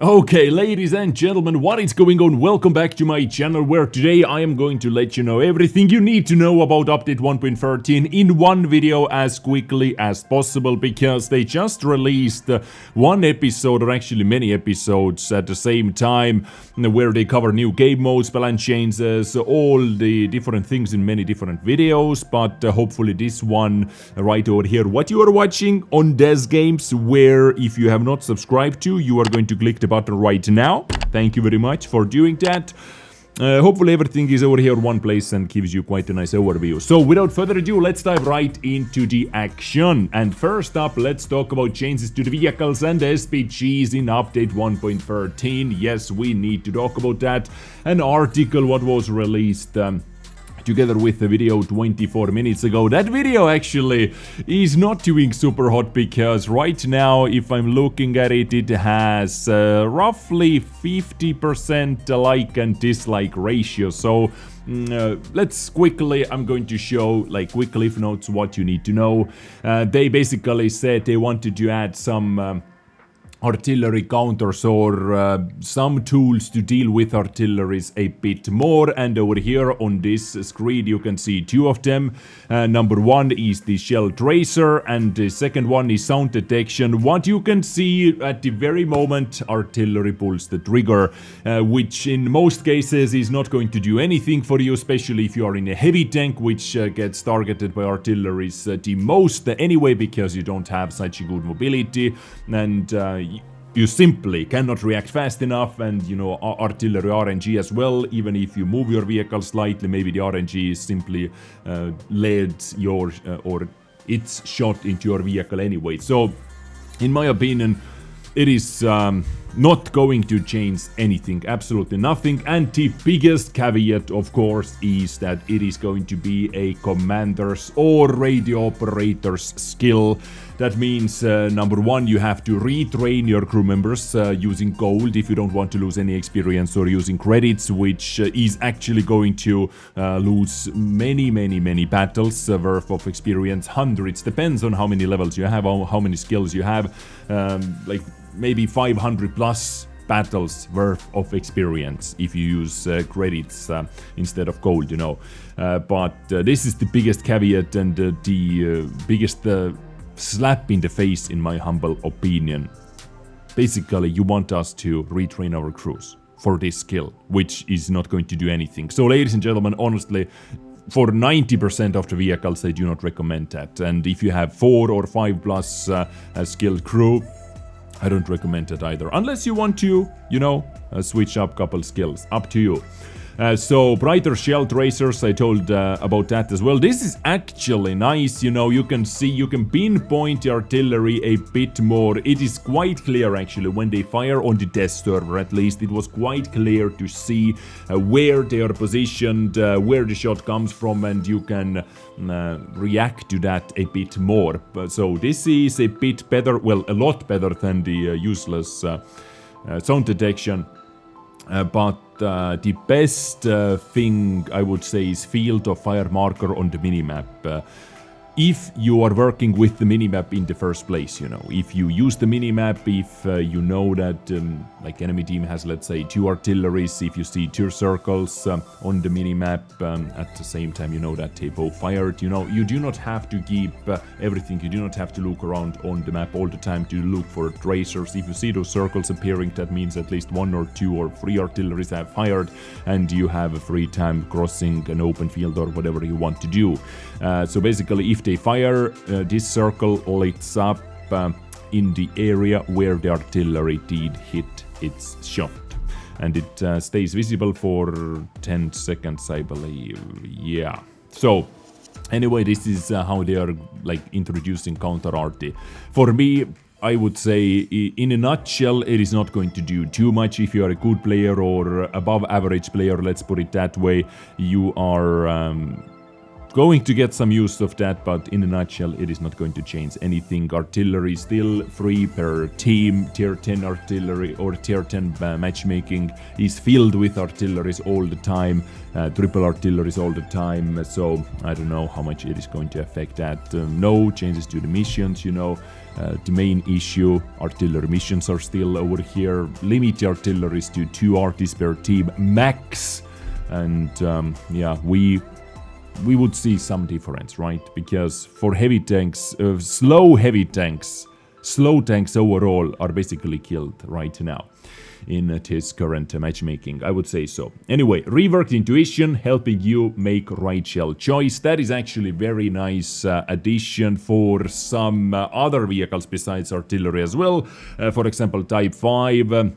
Okay, ladies and gentlemen, what is going on? Welcome back to my channel, where today I am going to let you know everything you need to know about update 1.13 in one video as quickly as possible, because they just released one episode, or actually many episodes at the same time, where they cover new game modes, balance changes, all the different things in many different videos. But hopefully this one right over here, what you are watching on Des Games, where if you have not subscribed to, you are going to click the button right now. Thank you very much for doing that. Hopefully everything is over here in one place and gives you quite a nice overview. So without further ado, let's dive right into the action. And first up, let's talk about changes to the vehicles and SPGs in update 1.13. Yes, we need to talk about that. An article what was released together with the video 24 minutes ago. That video actually is not doing super hot, because right now, if I'm looking at it, it has roughly 50% like and dislike ratio. So let's quickly, I'm going to show like quick cliff notes what you need to know. They basically said they wanted to add some artillery counters or some tools to deal with artilleries a bit more, and over here on this screen you can see two of them. Number one is the shell tracer, and the second one is sound detection. What you can see at the very moment, artillery pulls the trigger, which in most cases is not going to do anything for you, especially if you are in a heavy tank, which gets targeted by artilleries the most anyway, because you don't have such a good mobility, and you simply cannot react fast enough. And you know, artillery RNG as well, even if you move your vehicle slightly, maybe the RNG is simply led your or it's shot into your vehicle anyway. So in my opinion, it is not going to change anything, absolutely nothing. And the biggest caveat, of course, is that it is going to be a commander's or radio operator's skill. That means, number one, you have to retrain your crew members using gold if you don't want to lose any experience, or using credits, which is actually going to lose many battles worth of experience. Hundreds, depends on how many levels you have, how many skills you have, like maybe 500 plus battles worth of experience if you use credits instead of gold, you know. But this is the biggest caveat and the biggest slap in the face, in my humble opinion. Basically, you want us to retrain our crews for this skill, which is not going to do anything. So ladies and gentlemen, honestly, for 90% of the vehicles, I do not recommend that. And if you have 4 or 5 plus skilled crew, I don't recommend that either, unless you want to, you know, switch up couple skills. Up to you. So brighter shell tracers, I told about that as well. This is actually nice, you know. You can see, you can pinpoint the artillery a bit more. It is quite clear actually when they fire on the test server. At least it was quite clear to see where they are positioned, where the shot comes from, and you can react to that a bit more. So this is a bit better, well, a lot better than the useless sound detection. But the best thing I would say is field of fire marker on the minimap. If you are working with the minimap in the first place, you know, if you use the minimap, if you know that like enemy team has, let's say, 2 artilleries, if you see 2 circles on the minimap at the same time, you know that they both fired, you know, you do not have to keep everything, you do not have to look around on the map all the time to look for tracers. If you see those circles appearing, that means at least 1 or 2 or 3 artilleries have fired, and you have a free time crossing an open field or whatever you want to do. So basically, if they fire, this circle lights up in the area where the artillery did hit its shot, and it stays visible for 10 seconds, I believe. Yeah. So anyway, this is how they are like introducing counter arty. For me, I would say, in a nutshell, it is not going to do too much. If you are a good player or above average player, let's put it that way, you are going to get some use of that, but in a nutshell, it is not going to change anything. Artillery still free per team. Tier 10 artillery or tier 10 matchmaking is filled with artilleries all the time, triple artilleries all the time. So I don't know how much it is going to affect that. No changes to the missions, you know. The main issue, artillery missions are still over here. Limit the artilleries to 2 arties per team max. And yeah, we would see some difference, right? Because for heavy tanks, slow tanks overall are basically killed right now in this current matchmaking, I would say so. Anyway, reworked intuition, helping you make right shell choice. That is actually very nice addition for some other vehicles besides artillery as well. For example, Type 5.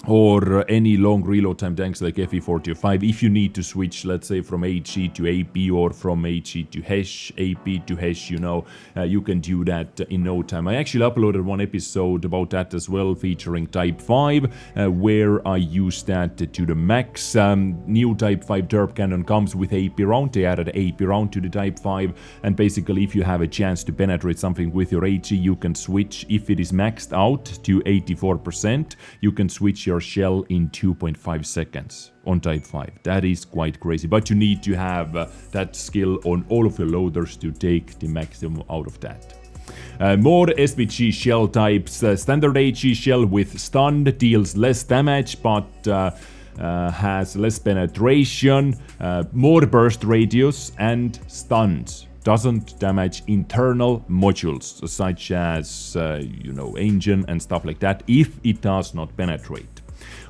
Or any long reload time tanks like FE-45. If you need to switch, let's say, from HE to AP or from HE to HESH, AP to HESH, you know, you can do that in no time. I actually uploaded one episode about that as well, featuring Type 5, where I used that to the max. New Type 5 Derp cannon comes with AP round. They added AP round to the Type 5, and basically if you have a chance to penetrate something with your HE, you can switch. If it is maxed out to 84%, you can switch your shell in 2.5 seconds on Type 5. That is quite crazy, but you need to have that skill on all of your loaders to take the maximum out of that. More SPG shell types. Standard HE shell with stun deals less damage, but has less penetration, more burst radius, and stuns. Doesn't damage internal modules such as you know, engine and stuff like that if it does not penetrate.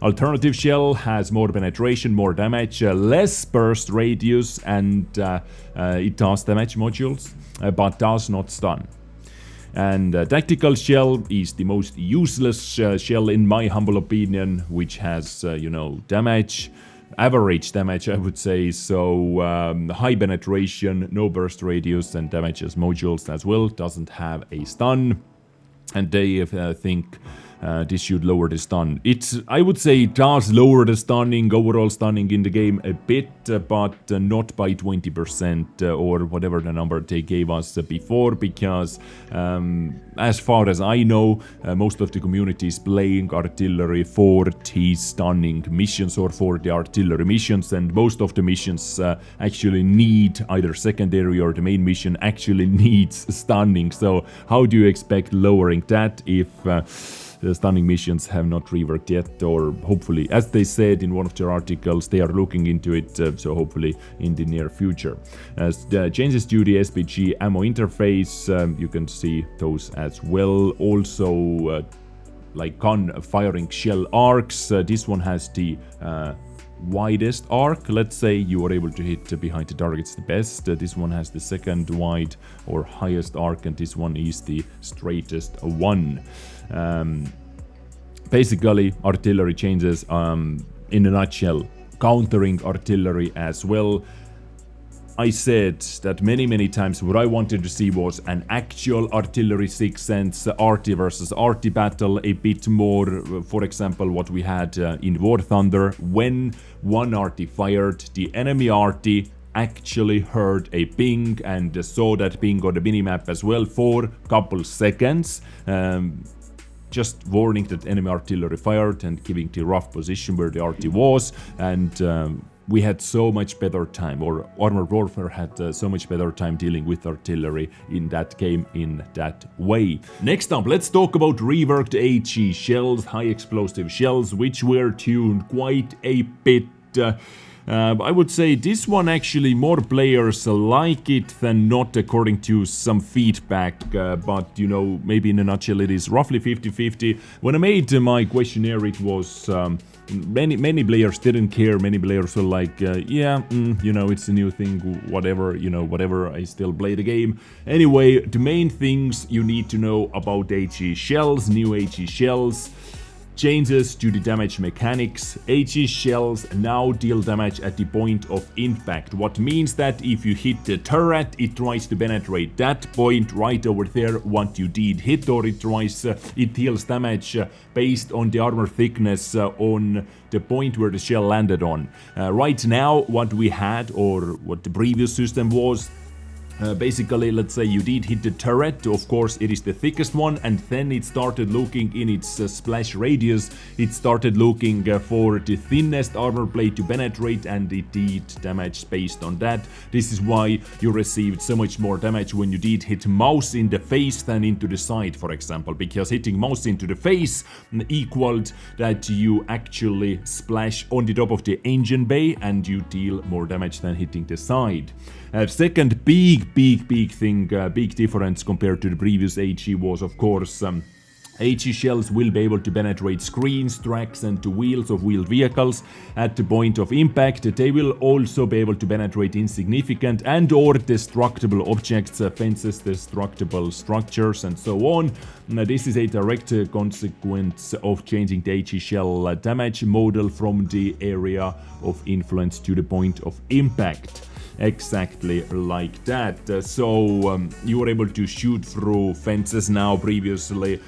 Alternative shell has more penetration, more damage, less burst radius, and it does damage modules, but does not stun. And tactical shell is the most useless shell in my humble opinion, which has you know, damage, average damage I would say, so high penetration, no burst radius, and damages modules as well, doesn't have a stun, and they think this should lower the stun. I would say it does lower the stunning, overall stunning in the game a bit, but not by 20% or whatever the number they gave us before, because as far as I know, most of the community is playing artillery for these stunning missions or for the artillery missions, and most of the missions actually need either secondary or the main mission actually needs stunning. So how do you expect lowering that if the stunning missions have not reworked yet, or hopefully, as they said in one of their articles, they are looking into it, so hopefully in the near future. As the changes to the SPG ammo interface, you can see those as well. Also, like gun firing shell arcs, this one has the widest arc. Let's say you are able to hit behind the targets the best. This one has the second wide or highest arc, and this one is the straightest one. Basically, artillery changes in a nutshell, countering artillery as well. I said that many times what I wanted to see was an actual artillery 6 cents arty versus arty battle, a bit more, for example, what we had in War Thunder, when one arty fired, the enemy arty actually heard a ping and saw that ping on the minimap as well for a couple seconds. Just warning that enemy artillery fired and giving the rough position where the RT was, and we had so much better time, or Armored Warfare had so much better time dealing with artillery in that game in that way. Next up, let's talk about reworked HE shells, high explosive shells, which were tuned quite a bit. I would say this one actually more players like it than not, according to some feedback, but you know, maybe in a nutshell it is roughly 50-50. When I made my questionnaire, it was many players didn't care. Many players were like, yeah, you know, it's a new thing, whatever, you know, whatever, I still play the game. Anyway, the main things you need to know about HE shells, new HE shells. Changes to the damage mechanics. HE shells now deal damage at the point of impact, what means that if you hit the turret, it tries to penetrate that point right over there. What you did hit, or it deals damage based on the armor thickness on the point where the shell landed on. Right now, what we had, or what the previous system was, Basically, let's say you did hit the turret, of course it is the thickest one, and then it started looking in its splash radius, it started looking for the thinnest armor plate to penetrate, and it did damage based on that. This is why you received so much more damage when you did hit mouse in the face than into the side, for example, because hitting mouse into the face equaled that you actually splash on the top of the engine bay and you deal more damage than hitting the side. Second big thing, big difference compared to the previous HE was, of course, HE shells will be able to penetrate screens, tracks and to wheels of wheeled vehicles at the point of impact. They will also be able to penetrate insignificant and or destructible objects, fences, destructible structures and so on. Now, this is a direct consequence of changing the HE shell damage model from the area of influence to the point of impact. Exactly like that. So you were able to shoot through fences now. Previously,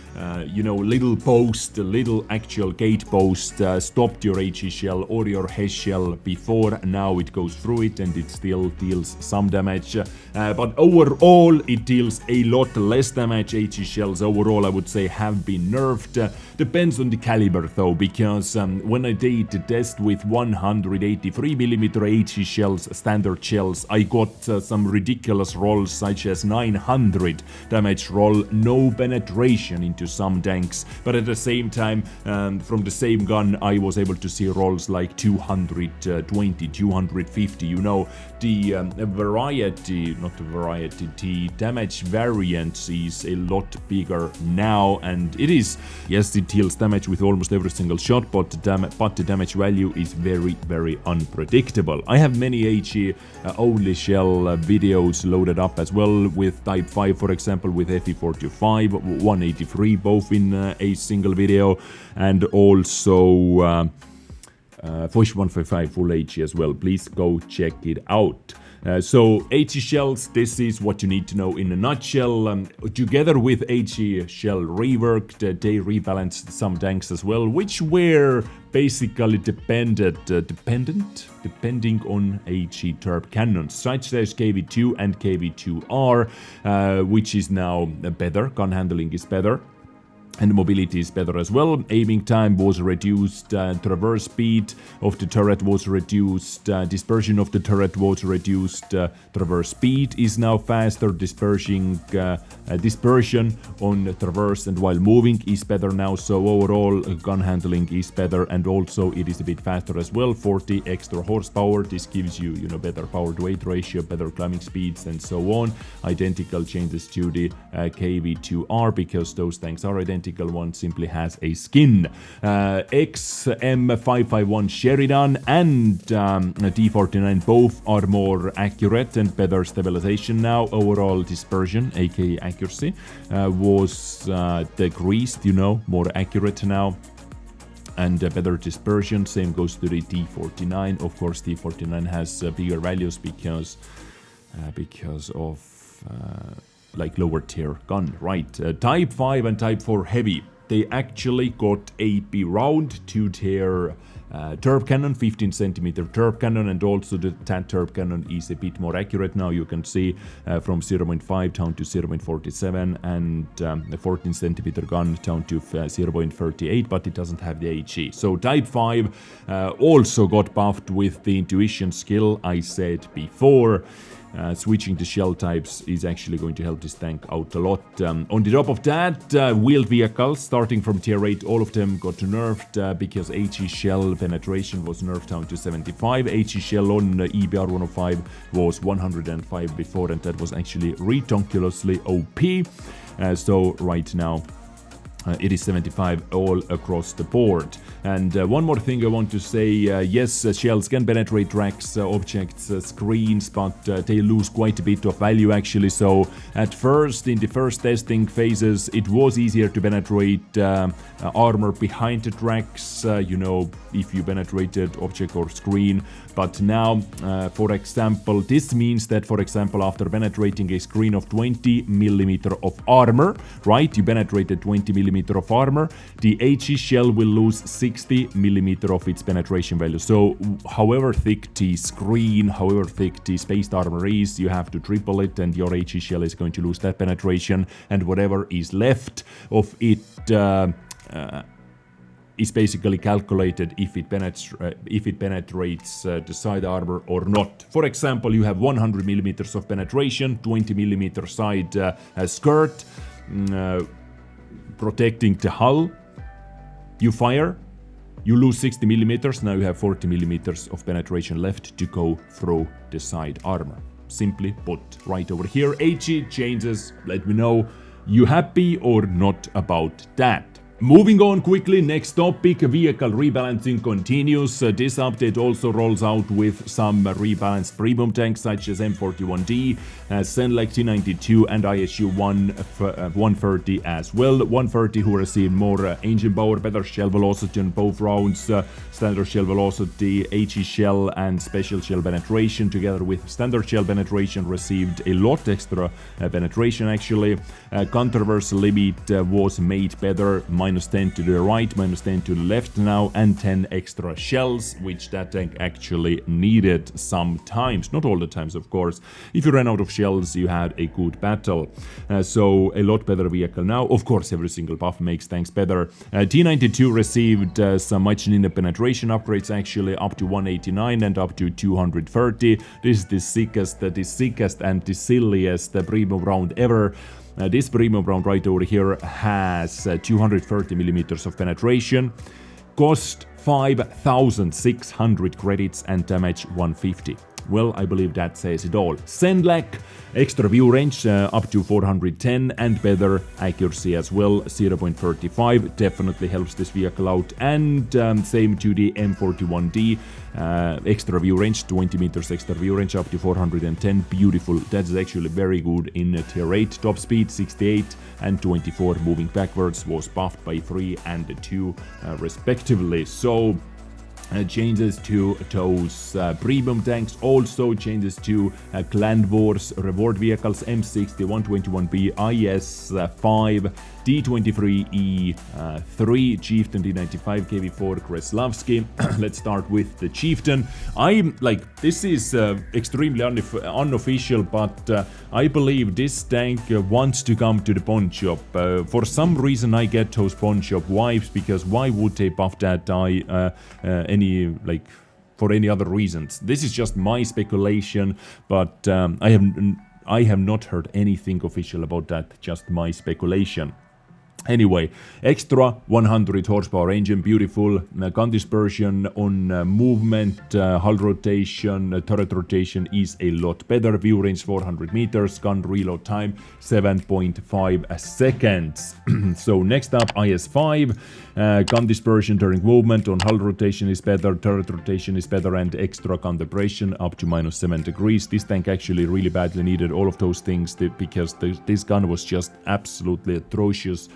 you know, little post, little actual gate post stopped your HE shell or your HES shell before. Now it goes through it and it still deals some damage. But overall, it deals a lot less damage. HE shells overall, I would say, have been nerfed. Depends on the caliber though, because when I did the test with 183mm HE shells, standard shells, I got some ridiculous rolls such as 900 damage roll, no penetration into some tanks, but at the same time from the same gun I was able to see rolls like 220, 250, you know, the variety, not the variety, the damage variance is a lot bigger now, and it is, yes, it deals damage with almost every single shot, but the damage value is very unpredictable. I have many HE only shell videos loaded up as well, with Type 5 for example, with FE45, 183, both in a single video, and also Foch 155 full HE as well. Please go check it out. So HE shells, this is what you need to know in a nutshell. Together with HE shell rework, they rebalanced some tanks as well, which were basically depending on HE turb cannons, such as KV2 and KV2R, which is now better, gun handling is better. And mobility is better as well. Aiming time was reduced, traverse speed of the turret was reduced, dispersion of the turret was reduced, traverse speed is now faster, dispersion on traverse and while moving is better now, so overall gun handling is better, and also it is a bit faster as well, 40 extra horsepower. This gives you, you know, better power to weight ratio, better climbing speeds and so on. Identical changes to the KV2R because those tanks are identical. One simply has a skin. XM551 Sheridan and D49 both are more accurate and better stabilization now. Overall dispersion, aka accuracy, was decreased, you know, more accurate now. And better dispersion, same goes to the D49. Of course, D49 has bigger values because of like lower tier gun, right? Type 5 and Type 4 heavy, they actually got 8B round to their turb cannon, 15cm turb cannon, and also the TAT turb cannon is a bit more accurate now. You can see from 0.5 down to 0.47 and the 14cm gun down to 0.38, but it doesn't have the HE. So Type 5 also got buffed with the intuition skill I said before. Switching the shell types is actually going to help this tank out a lot. On the top of that, wheeled vehicles, starting from tier 8, all of them got nerfed because HE shell penetration was nerfed down to 75. HE shell on EBR 105 was 105 before, and that was actually ridiculously OP. So right now, it is 75 all across the board. And one more thing I want to say, yes, shells can penetrate tracks, objects, screens, but they lose quite a bit of value actually. So at first, in the first testing phases, it was easier to penetrate armor behind the tracks, you know, if you penetrated object or screen. But now, for example, this means that, for example, after penetrating a screen of 20mm of armor, right, you penetrated 20mm mm of armor, the HE shell will lose 60 mm of its penetration value. So however thick the screen, however thick the spaced armor is, you have to triple it and your HE shell is going to lose that penetration, and whatever is left of it is basically calculated if it penetrates the side armor or not. For example, you have 100 mm of penetration, 20 mm side skirt protecting the hull. You fire, you lose 60 mm, now you have 40 mm of penetration left to go through the side armor. Simply put, right over here, HE changes, let me know you happy or not about that. Moving on quickly, next topic, vehicle rebalancing continues. This update also rolls out with some rebalanced premium tanks such as M41D, Senlec T92 and ISU 130 as well. 130 who received more engine power, better shell velocity on both rounds, standard shell velocity, HE shell and special shell penetration together with standard shell penetration received a lot extra penetration actually. Controversy limit was made better, minus 10 to the right, minus 10 to the left now, and 10 extra shells, which that tank actually needed sometimes, not all the times of course. If you ran out of shells, you had a good battle. So a lot better vehicle now. Of course, every single buff makes tanks better. T92 received some much needed penetration upgrades actually, up to 189 and up to 230. This is the sickest and the silliest premium round ever. This premium round right over here has 230 mm of penetration, cost 5,600 credits and damage 150. Well, I believe that says it all. Senlec, extra view range up to 410 and better accuracy as well, 0.35, definitely helps this vehicle out. And same to the M41D, extra view range, 20 meters extra view range up to 410, beautiful. That's actually very good in tier 8. Top speed 68 and 24, moving backwards was buffed by 3 and 2 respectively. So changes to those premium tanks, also changes to Clan Wars reward vehicles, M60, 121B, IS-5, D23E3, Chieftain, D95, KV4, Kreslavsky. Let's start with the Chieftain. I'm like, this is extremely unofficial, but I believe this tank wants to come to the pawn shop. For some reason I get those pawn shop vibes, because why would they buff that for any other reasons? This is just my speculation, but I have not heard anything official about that, just my speculation. Anyway, extra 100 horsepower engine, beautiful. Gun dispersion on movement, hull rotation, turret rotation is a lot better. View range 400 meters, gun reload time 7.5 seconds. So next up, IS-5. Gun dispersion during movement on hull rotation is better, turret rotation is better, and extra gun depression up to -7 degrees. This tank actually really badly needed all of those things because this gun was just absolutely atrocious.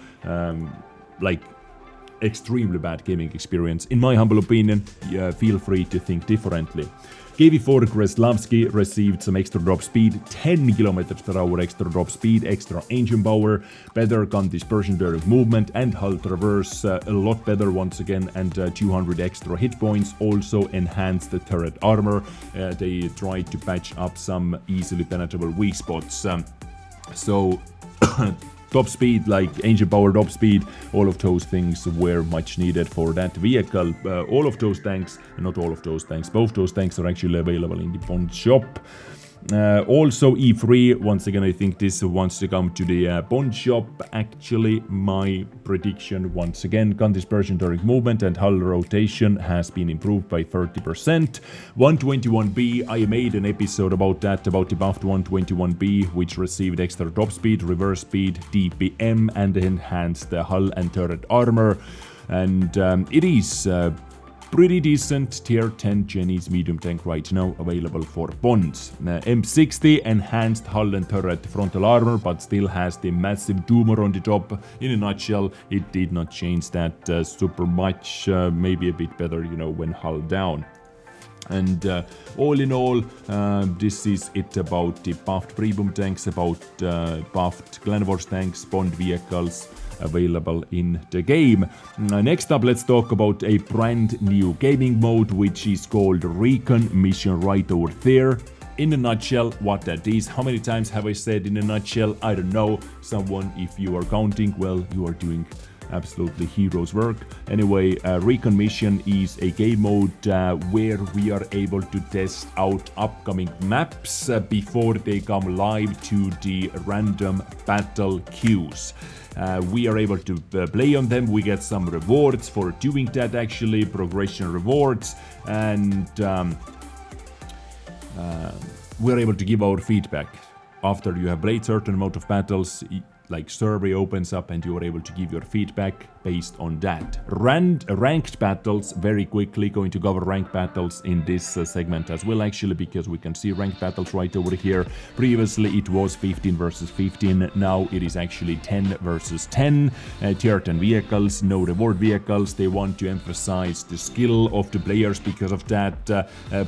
Like extremely bad gaming experience. In my humble opinion, feel free to think differently. KV4 Kreslavsky received some extra drop speed, 10 km/h extra drop speed, extra engine power, better gun dispersion during movement, and hull traverse a lot better once again, and 200 extra hit points. Also enhanced the turret armor. They tried to patch up some easily penetrable weak spots. So top speed, like engine power, top speed, all of those things were much needed for that vehicle. All of those tanks, not all of those tanks, both those tanks are actually available in the pawn shop. Also E3, once again I think this wants to come to the pawn shop. Actually, my prediction once again, gun dispersion during movement and hull rotation has been improved by 30%. 121B, I made an episode about that, about the buffed 121B, which received extra top speed, reverse speed, DPM, and enhanced hull and turret armor. And it is pretty decent tier 10 Chinese medium tank right now, available for bonds. M60 enhanced hull and turret frontal armor, but still has the massive doomer on the top. In a nutshell, it did not change that super much, maybe a bit better, you know, when hull down. And all in all, this is it about the buffed pre-boom tanks, about buffed Clan Wars tanks, Bond vehicles available in the game. Next up, let's talk about a brand new gaming mode, which is called Recon Mission right over there. In a nutshell, what that is. How many times have I said in a nutshell? I don't know. Someone, if you are counting, well, you are doing absolutely hero's work. Anyway, Recon Mission is a game mode where we are able to test out upcoming maps before they come live to the random battle queues. We are able to play on them. We get some rewards for doing that, actually, progression rewards, and we're able to give our feedback. After you have played certain amount of battles, like survey opens up and you are able to give your feedback based on that. Ranked battles, very quickly going to cover ranked battles in this segment as well, actually, because we can see ranked battles right over here. Previously it was 15 versus 15, now it is actually 10 versus 10. Tier 10 vehicles, no reward vehicles. They want to emphasize the skill of the players because of that,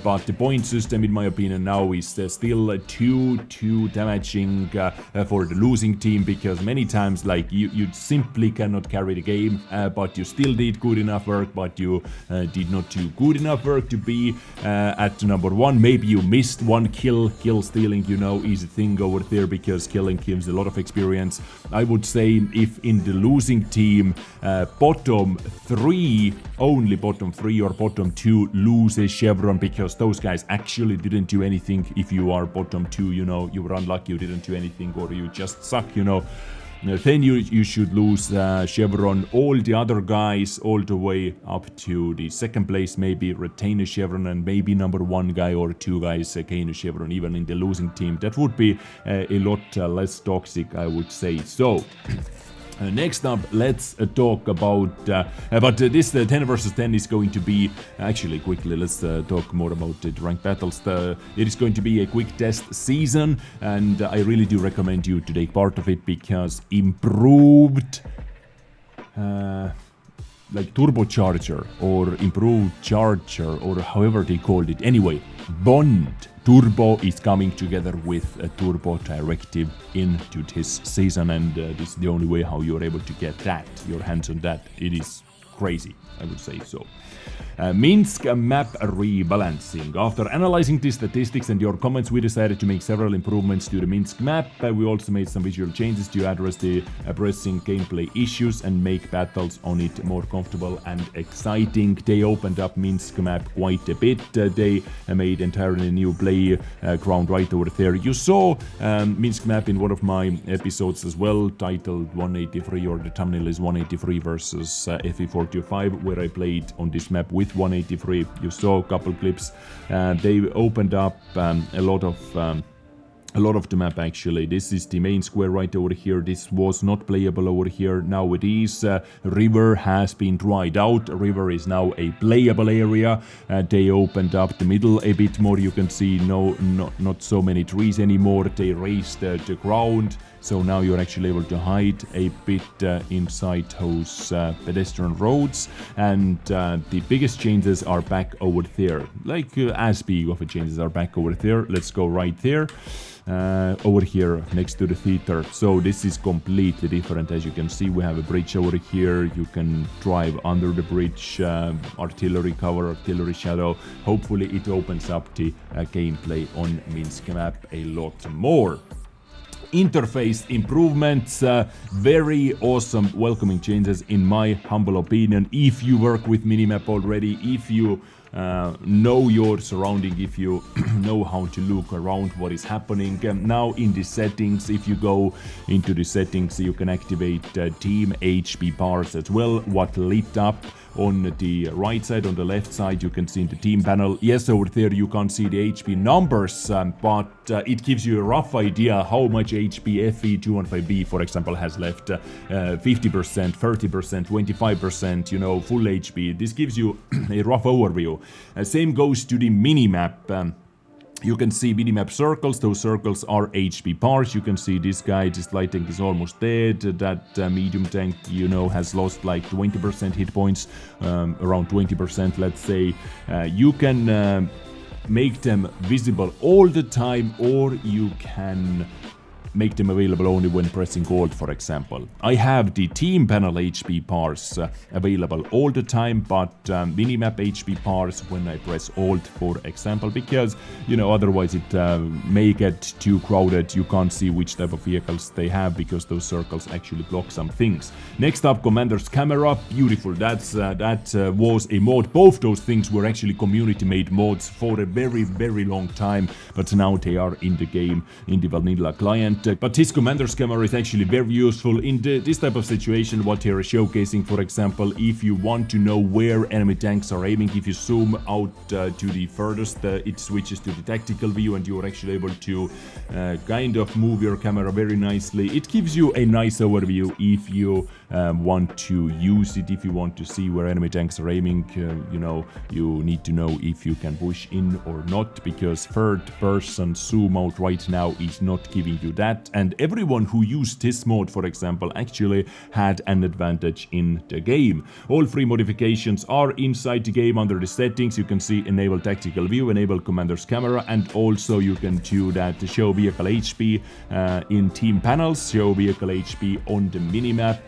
but the point system, in my opinion, now is still too damaging for the losing team, because many times, like, you simply cannot carry the game, but you still did good enough work, but you did not do good enough work to be at number one. Maybe you missed one kill stealing, you know, is a thing over there, because killing gives a lot of experience. I would say if in the losing team, bottom three or bottom two lose a chevron, because those guys actually didn't do anything. If you are bottom two, you know, you were unlucky, you didn't do anything, or you just suck, you know, then you should lose chevron. All the other guys all the way up to the second place maybe retain a chevron, and maybe number one guy or two guys gain a chevron even in the losing team. That would be a lot less toxic, I would say. So next up, let's talk about, but this 10 versus 10 is going to be, actually quickly, let's talk more about the ranked battles. It is going to be a quick test season, and I really do recommend you to take part of it, because improved, like turbocharger or improved charger, or however they called it. Anyway, Bond Turbo is coming together with a turbo directive into this season, and this is the only way how you're able to get that, your hands on that. It is crazy, I would say so. Minsk map rebalancing. After analyzing the statistics and your comments, we decided to make several improvements to the Minsk map. We also made some visual changes to address the pressing gameplay issues and make battles on it more comfortable and exciting. They opened up Minsk map quite a bit. They made entirely new play ground right over there. You saw Minsk map in one of my episodes as well, titled 183, or the thumbnail is 183 versus FE45, where I played on this map with 183. You saw a couple clips. They opened up a lot of the map, actually. This is the main square right over here. This was not playable over here. Now it is. River has been dried out. River is now a playable area. They opened up the middle a bit more. You can see not so many trees anymore. They raised the ground. So now you're actually able to hide a bit inside those pedestrian roads. And the biggest changes are back over there. Like as big of a changes are back over there. Let's go right there. Over here next to the theater. So this is completely different. As you can see, we have a bridge over here. You can drive under the bridge, artillery cover, artillery shadow. Hopefully it opens up the gameplay on Minsk map a lot more. Interface improvements, very awesome, welcoming changes in my humble opinion. If you work with Minimap already, if you know your surrounding, if you know how to look around what is happening. Now in the settings, if you go into the settings, you can activate team HP bars as well, what lit up on the right side. On the left side you can see in the team panel, yes, over there you can't see the HP numbers, but it gives you a rough idea how much HP FE215B, for example, has left. 50%, 30%, 25%, you know, full HP. This gives you a rough overview. Same goes to the minimap. You can see minimap circles. Those circles are HP bars. You can see this guy, this light tank is almost dead. That medium tank, you know, has lost like 20% hit points, around 20%, let's say. You can make them visible all the time, or you can make them available only when pressing Alt, for example. I have the team panel HP bars available all the time, but minimap HP bars when I press Alt, for example, because, you know, otherwise it may get too crowded. You can't see which type of vehicles they have because those circles actually block some things. Next up, Commander's Camera. Beautiful. That was a mod. Both those things were actually community-made mods for a very, very long time, but now they are in the game, in the vanilla client. But this Commander's Camera is actually very useful in this type of situation, what here is showcasing. For example, if you want to know where enemy tanks are aiming, if you zoom out to the furthest, it switches to the tactical view and you are actually able to kind of move your camera very nicely. It gives you a nice overview if you want to use it, if you want to see where enemy tanks are aiming. You know, you need to know if you can push in or not, because third person zoom out right now is not giving you that. And everyone who used this mode, for example, actually had an advantage in the game. All three modifications are inside the game under the settings. You can see enable tactical view, enable Commander's Camera, and also you can do that to show vehicle HP in team panels, show vehicle HP on the minimap.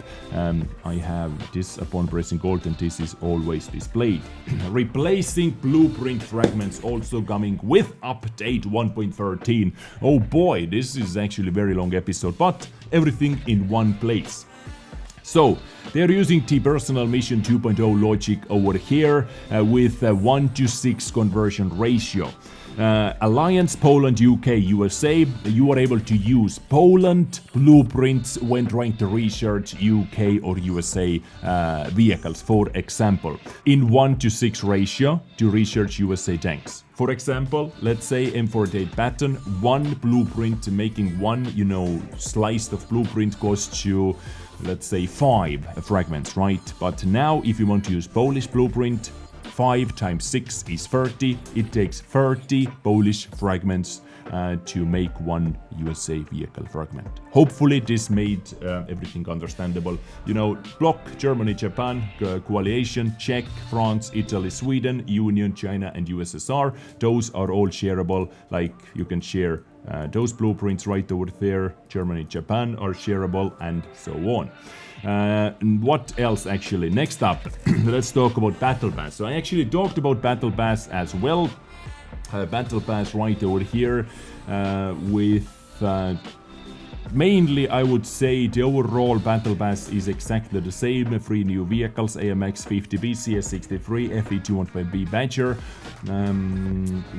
I have this upon pressing Alt, and this is always displayed. Replacing blueprint fragments also coming with update 1.13. Oh boy, this is actually a very long episode, but everything in one place. So they're using the personal mission 2.0 logic over here with a 1:6 conversion ratio. Alliance, Poland, UK, USA, you are able to use Poland blueprints when trying to research UK or USA vehicles, for example, in 1:6 ratio to research USA tanks. For example, let's say M48 pattern, one blueprint, making one, you know, slice of blueprint costs you, let's say, 5 fragments, right? But now if you want to use Polish blueprint, 5 times 6 is 30. It takes 30 Polish fragments to make one USA vehicle fragment. Hopefully this made everything understandable. You know, bloc, Germany, Japan, coalition, Czech, France, Italy, Sweden, Union, China, and USSR. Those are all shareable. Like, you can share those blueprints right over there. Germany, Japan are shareable, and so on. What else actually? Next up, let's talk about Battle Pass. So I actually talked about Battle Pass as well. Battle Pass right over here with mainly, I would say, the overall Battle Pass is exactly the same. 3 new vehicles, AMX 50B, CS63, FE215B Badger.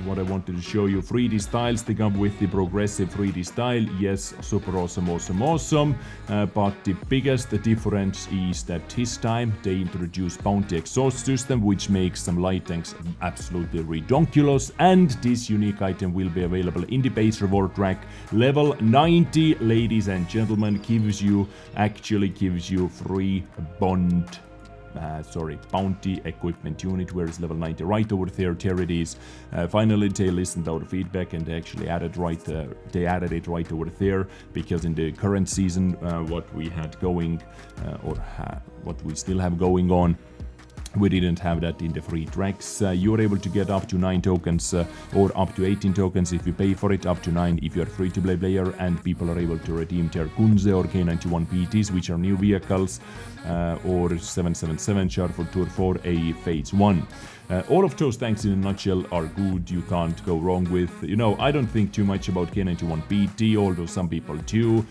What I wanted to show you, 3D styles, they come with the progressive 3D style. Yes, super awesome, awesome, awesome. But the biggest difference is that this time they introduced Bounty exhaust system, which makes some light tanks absolutely redonkulous. And this unique item will be available in the base reward track. Level 90, ladies and gentlemen, actually gives you free bounty equipment unit, where is level 90 right over there. There it is. Finally, they listened to our feedback and they actually added it right over there, because in the current season, what we had going what we still have going on, we didn't have that in the free tracks. You're able to get up to 9 tokens or up to 18 tokens if you pay for it, up to 9 if you're a free-to-play player, and people are able to redeem their Kunze or K91 PTs, which are new vehicles, or 777 Sharford Tour for a Phase 1. All of those tanks in a nutshell are good, you can't go wrong with. You know, I don't think too much about K91 PT, although some people do.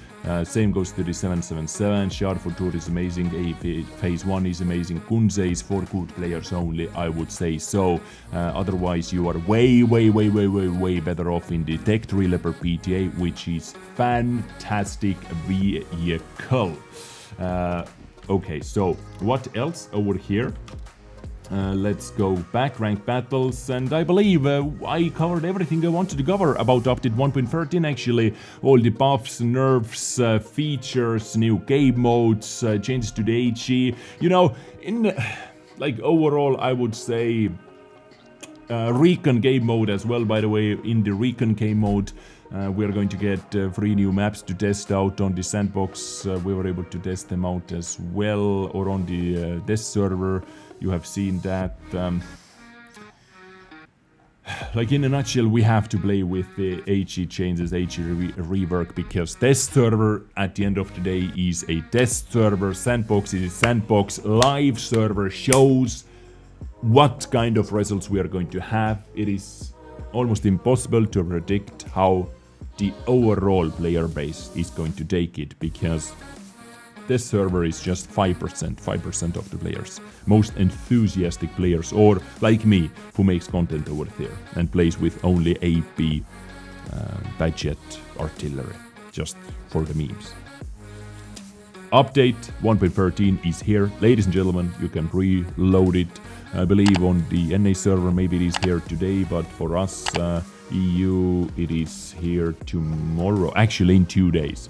Same goes to the 777, Sharford Tour is amazing, a Phase 1 is amazing, Kunze is for good players only, I would say so. Otherwise you are way better off in the Tech 3 Leopard PTA, which is fantastic vehicle. Okay, so what else over here? Let's go back, ranked battles, and I believe I covered everything I wanted to cover about update 1.13 actually. All the buffs, nerfs, features, new game modes, changes to the HE. You know, in like overall I would say Recon game mode as well, by the way. In the Recon game mode we are going to get 3 new maps to test out on the sandbox. We were able to test them out as well, or on the test server. You have seen that. like in a nutshell, we have to play with the HE changes, HE rework, because test server at the end of the day is a test server. Sandbox is a sandbox. Live server shows what kind of results we are going to have. It is almost impossible to predict how the overall player base is going to take it, because this server is just 5% of the players. Most enthusiastic players, or like me, who makes content over there and plays with only AP budget artillery, just for the memes. Update 1.13 is here. Ladies and gentlemen, you can reload it. I believe on the NA server maybe it is here today, but for us, EU, it is here tomorrow. Actually, in 2 days.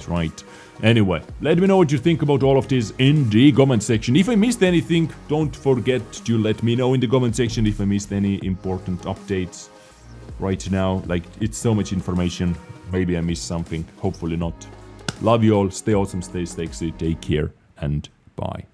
Right? Anyway, let me know what you think about all of this in the comment section. If I missed anything, don't forget to let me know in the comment section if I missed any important updates right now. Like, it's so much information. Maybe I missed something. Hopefully not. Love you all. Stay awesome, stay sexy, take care, and bye.